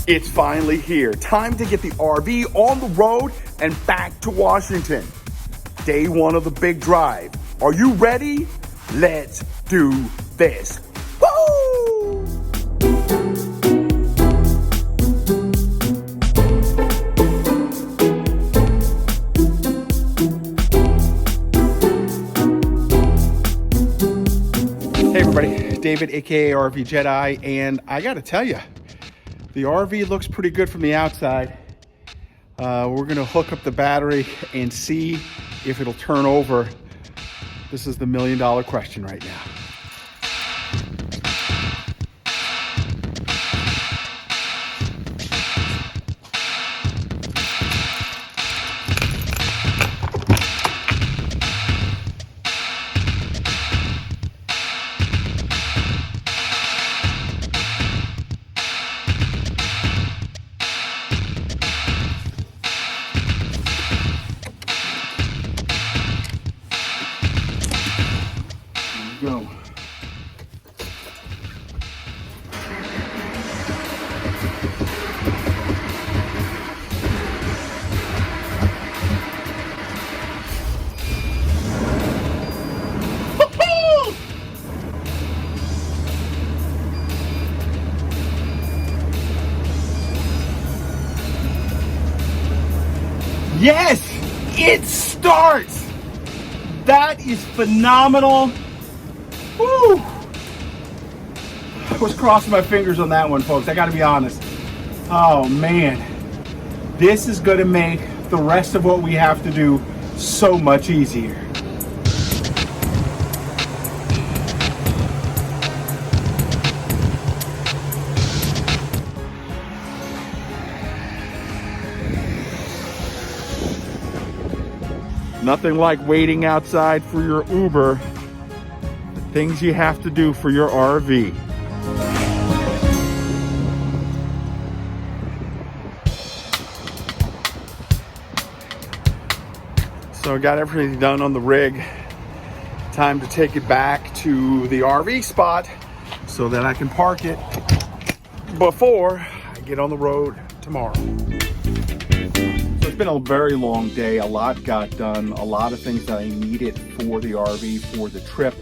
It's finally here. Time to get the RV on the road and back to Washington. Day one of the big drive. Are you ready? Let's do this. Woo! Hey everybody, David, aka RVJedeye, and I gotta tell you, the RV looks pretty good from the outside. We're gonna hook up the battery and see if it'll turn over. This is the million-dollar question right now. Go. Yes, it starts. That is phenomenal. Woo! I was crossing my fingers on that one, folks. I gotta be honest. Oh man, this is gonna make the rest of what we have to do so much easier. Nothing like waiting outside for your Uber. Things you have to do for your RV. So I got everything done on the rig. Time to take it back to the RV spot so that I can park it before I get on the road tomorrow. So it's been a very long day. A lot got done. A lot of things that I needed for the RV, for the trip.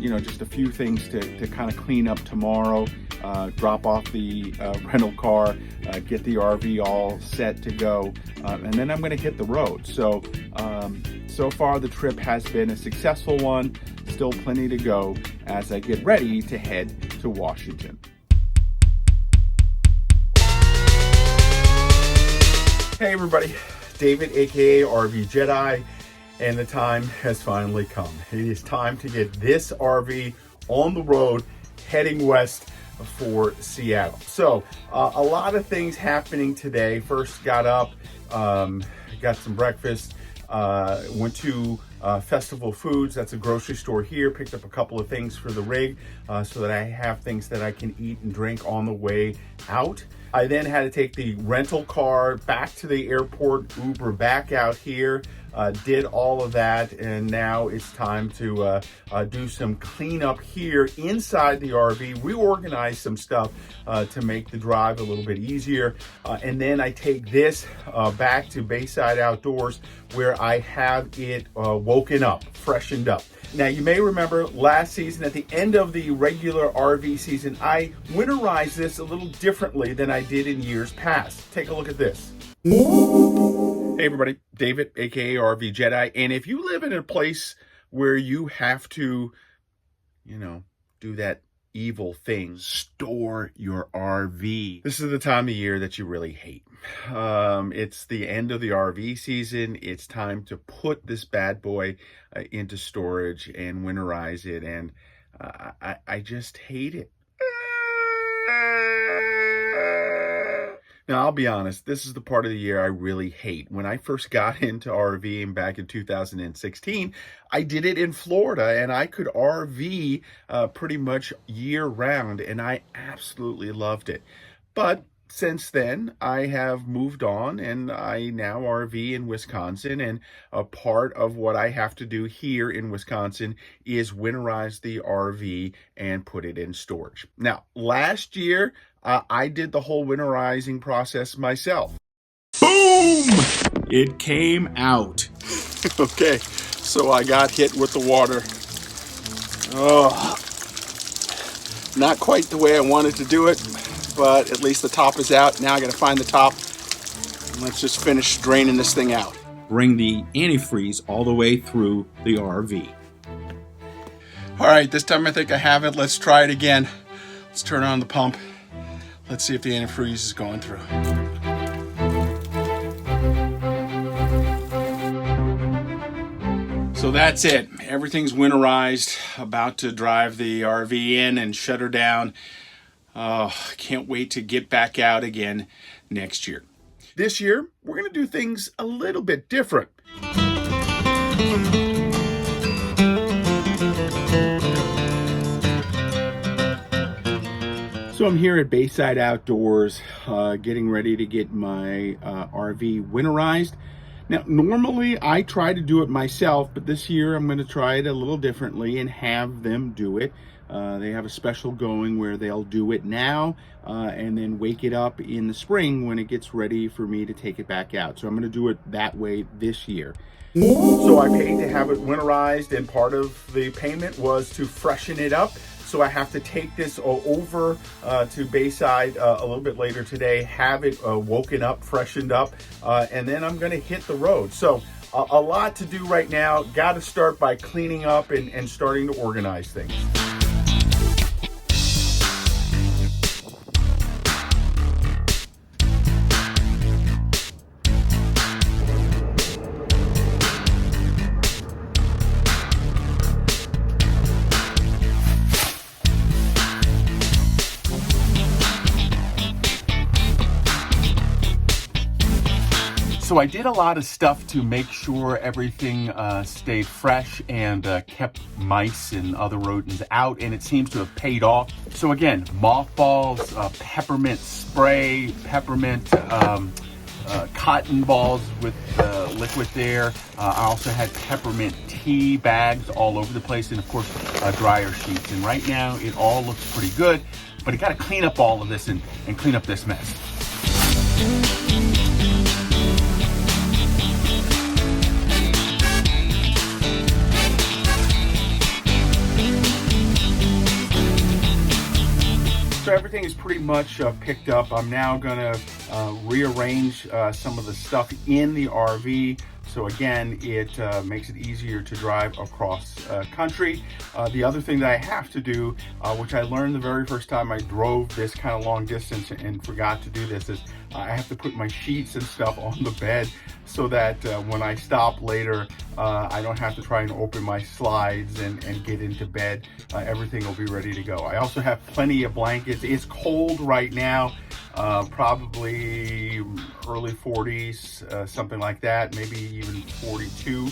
You know, just a few things to kind of clean up tomorrow, drop off the rental car, get the RV all set to go, and then I'm going to hit the road. So, so far the trip has been a successful one, still plenty to go as I get ready to head to Washington. Hey everybody, David, aka RVJedeye. And the time has finally come. It is time to get this RV on the road, heading west for Seattle. So a lot of things happening today. First got up, got some breakfast, went to Festival Foods, that's a grocery store here, picked up a couple of things for the rig so that I have things that I can eat and drink on the way out. I then had to take the rental car back to the airport, Uber back out here, did all of that, and now it's time to do some cleanup here inside the RV, reorganize some stuff to make the drive a little bit easier, and then I take this back to Bayside Outdoors where I have it woken up, freshened up. Now, you may remember last season, at the end of the regular RV season, I winterized this a little differently than I did in years past. Take a look at this. Hey everybody, David, aka RVJedeye, and if you live in a place where you have to, you know, do that evil thing, store your RV, this is the time of year that you really hate. It's the end of the RV season. It's time to put this bad boy into storage and winterize it, and I just hate it. Now, I'll be honest, this is the part of the year I really hate. When I first got into RVing back in 2016, I did it in Florida, and I could RV pretty much year round, and I absolutely loved it. But since then, I have moved on, and I now RV in Wisconsin, and a part of what I have to do here in Wisconsin is winterize the RV and put it in storage. Now, last year, I did the whole winterizing process myself. Boom! It came out. Okay, so I got hit with the water. Oh, not quite the way I wanted to do it, but at least the top is out. Now I got to find the top. Let's just finish draining this thing out. Bring the antifreeze all the way through the RV. All right, this time I think I have it. Let's try it again. Let's turn on the pump. Let's see if the antifreeze is going through. So that's it. Everything's winterized. About to drive the RV in and shut her down. Can't wait to get back out again next year. This year, we're going to do things a little bit different. So I'm here at Bayside Outdoors, getting ready to get my RV winterized. Now, normally I try to do it myself, but this year I'm going to try it a little differently and have them do it. They have a special going where they'll do it now and then wake it up in the spring when it gets ready for me to take it back out. So I'm going to do it that way this year. So I paid to have it winterized, and part of the payment was to freshen it up. So I have to take this over to Bayside a little bit later today, have it woken up, freshened up, and then I'm going to hit the road. So a lot to do right now. Got to start by cleaning up and starting to organize things. So I did a lot of stuff to make sure everything stayed fresh and kept mice and other rodents out, and it seems to have paid off. So again, mothballs, peppermint spray, peppermint cotton balls with liquid there. I also had peppermint tea bags all over the place, and of course dryer sheets. And right now it all looks pretty good, but I got to clean up all of this and clean up this mess. So everything is pretty much picked up. I'm now going to rearrange some of the stuff in the RV. So again, it makes it easier to drive across country. The other thing that I have to do, which I learned the very first time I drove this kind of long distance and forgot to do this, is I have to put my sheets and stuff on the bed so that when I stop later, I don't have to try and open my slides and get into bed. Everything will be ready to go. I also have plenty of blankets. It's cold right now, probably early 40s, something like that, maybe even 42,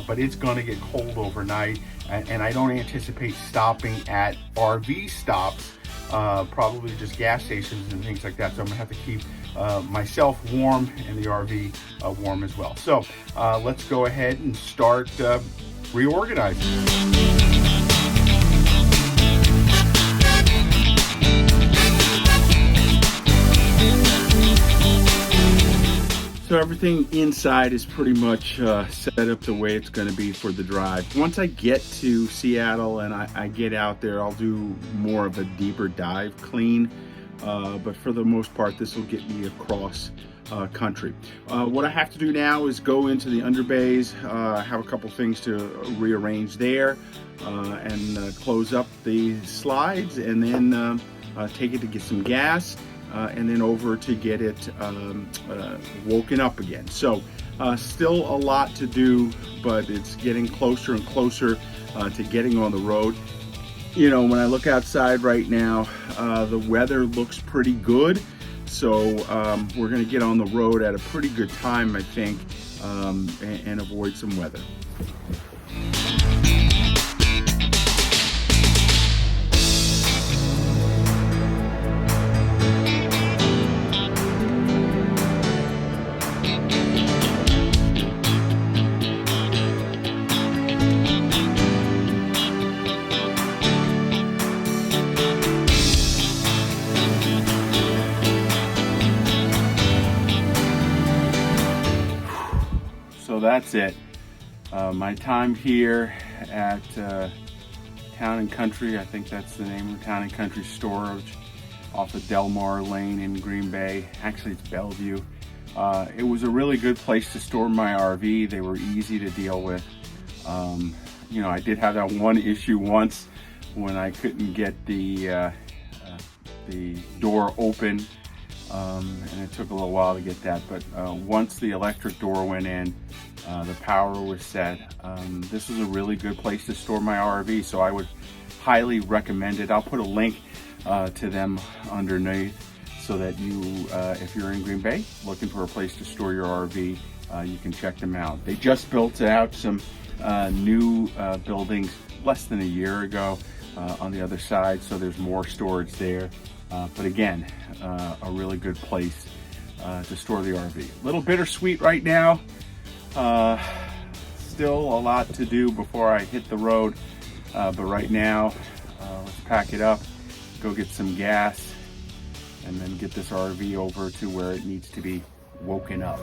but it's going to get cold overnight, and I don't anticipate stopping at RV stops, probably just gas stations and things like that. So I'm gonna have to keep myself warm and the RV warm as well. So let's go ahead and start reorganizing. So everything inside is pretty much set up the way it's going to be for the drive. Once I get to Seattle and I get out there, I'll do more of a deeper dive clean. But for the most part, this will get me across country. What I have to do now is go into the underbays, have a couple things to rearrange there, and close up the slides, and then take it to get some gas. And then over to get it woken up again. So still a lot to do, but it's getting closer and closer to getting on the road. You know, when I look outside right now, the weather looks pretty good. So we're gonna get on the road at a pretty good time, I think, and avoid some weather. that's it. My time here at Town and Country, I think that's the name of Town and Country Storage, off of Delmar Lane in Green Bay. Actually, it's Bellevue. It was a really good place to store my RV. They were easy to deal with. You know, I did have that one issue once when I couldn't get the door open, and it took a little while to get that. But once the electric door went in, the power was set. This was a really good place to store my RV, so I would highly recommend it. I'll put a link to them underneath so that you, if you're in Green Bay looking for a place to store your RV, you can check them out. They just built out some new buildings less than a year ago on the other side, so there's more storage there. But again, a really good place to store the RV. A little bittersweet right now. Still a lot to do before I hit the road, but right now, let's pack it up, go get some gas, and then get this RV over to where it needs to be woken up.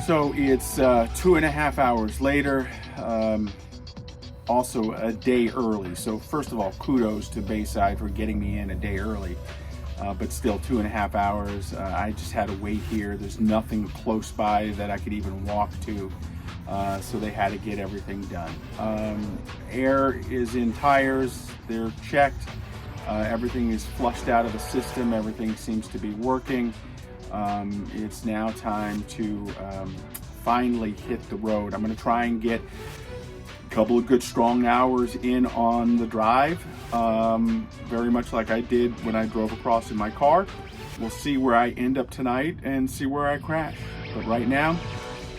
So it's 2.5 hours later, also a day early. So first of all, kudos to Bayside for getting me in a day early, but still 2.5 hours. I just had to wait here. There's nothing close by that I could even walk to, so they had to get everything done. Air is in tires, they're checked. Everything is flushed out of the system. Everything seems to be working. It's now time to finally hit the road. I'm going to try and get a couple of good strong hours in on the drive, very much like I did when I drove across in my car. We'll see where I end up tonight and see where I crash. But right now,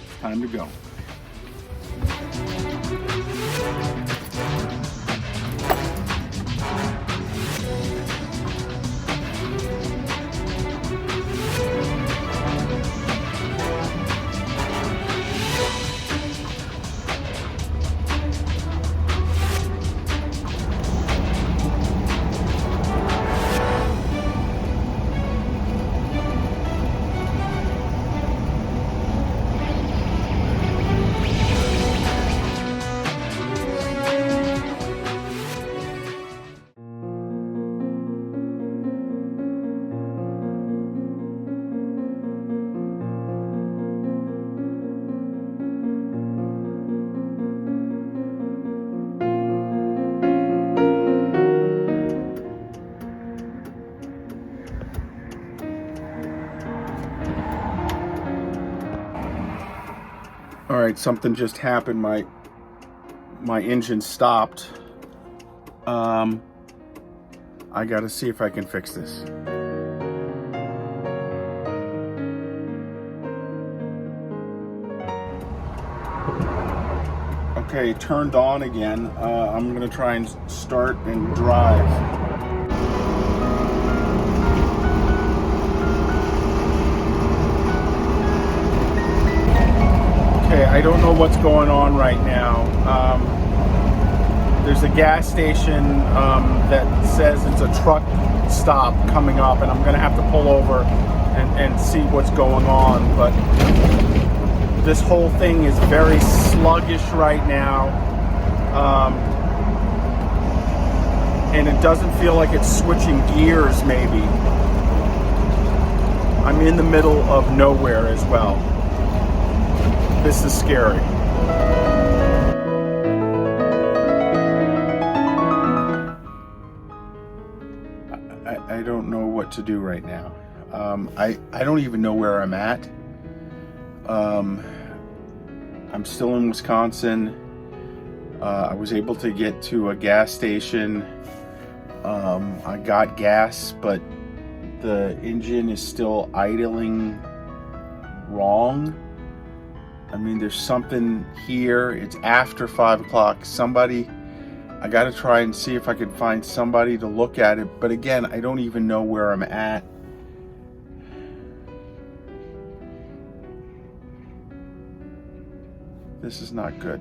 it's time to go. All right, something just happened. My engine stopped. I gotta see if I can fix this. Okay, turned on again. I'm gonna try and start and drive. Okay, I don't know what's going on right now. There's a gas station that says it's a truck stop coming up, and I'm gonna have to pull over and see what's going on. But this whole thing is very sluggish right now, and it doesn't feel like it's switching gears maybe. I'm in the middle of nowhere as well. This is scary. I don't know what to do right now. I don't even know where I'm at. I'm still in Wisconsin. I was able to get to a gas station. I got gas, but the engine is still idling wrong. I mean, there's something here. It's after 5 o'clock. I got to try and see if I can find somebody to look at it. But again, I don't even know where I'm at. This is not good.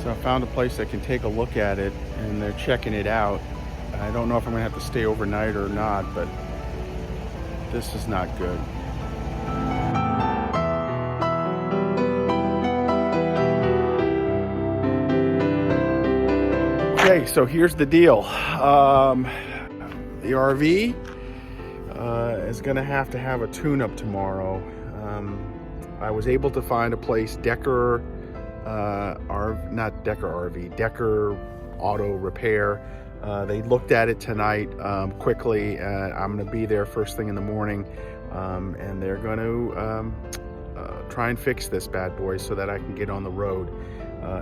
So I found a place that can take a look at it, and they're checking it out. I don't know if I'm gonna have to stay overnight or not, but this is not good. Okay, so here's the deal. The RV is gonna have to have a tune-up tomorrow. I was able to find a place, Decker Auto Repair. They looked at it tonight quickly. I'm going to be there first thing in the morning, and they're going to try and fix this bad boy so that I can get on the road.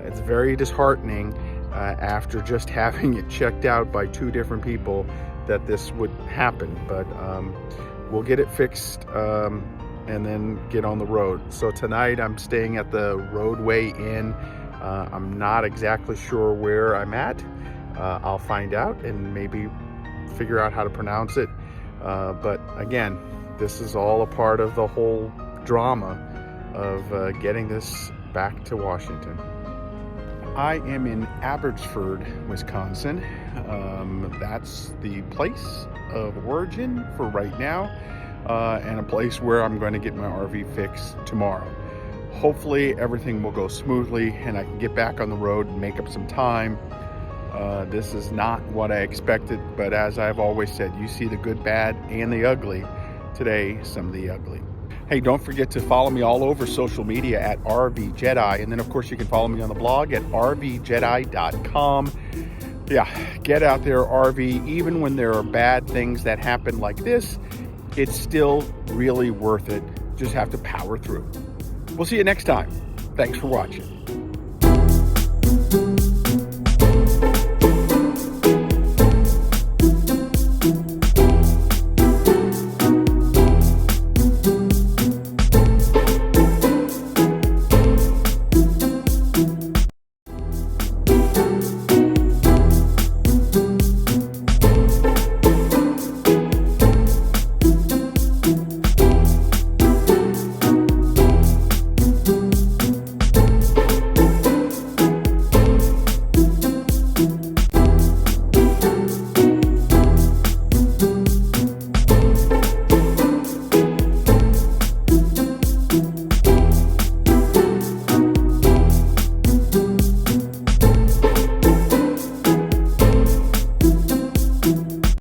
It's very disheartening after just having it checked out by 2 different people that this would happen, but we'll get it fixed and then get on the road. So tonight I'm staying at the Roadway Inn. I'm not exactly sure where I'm at. I'll find out and maybe figure out how to pronounce it. But again, this is all a part of the whole drama of getting this back to Washington. I am in Abbotsford, Wisconsin. That's the place of origin for right now, and a place where I'm going to get my RV fixed tomorrow. Hopefully everything will go smoothly and I can get back on the road and make up some time. This is not what I expected, but as I've always said, you see the good, bad, and the ugly. Today, some of the ugly. Hey, don't forget to follow me all over social media at RVJedeye, and then of course you can follow me on the blog at RVJedeye.com. Yeah, get out there, RV. Even when there are bad things that happen like this, it's still really worth it. Just have to power through. We'll see you next time. Thanks for watching.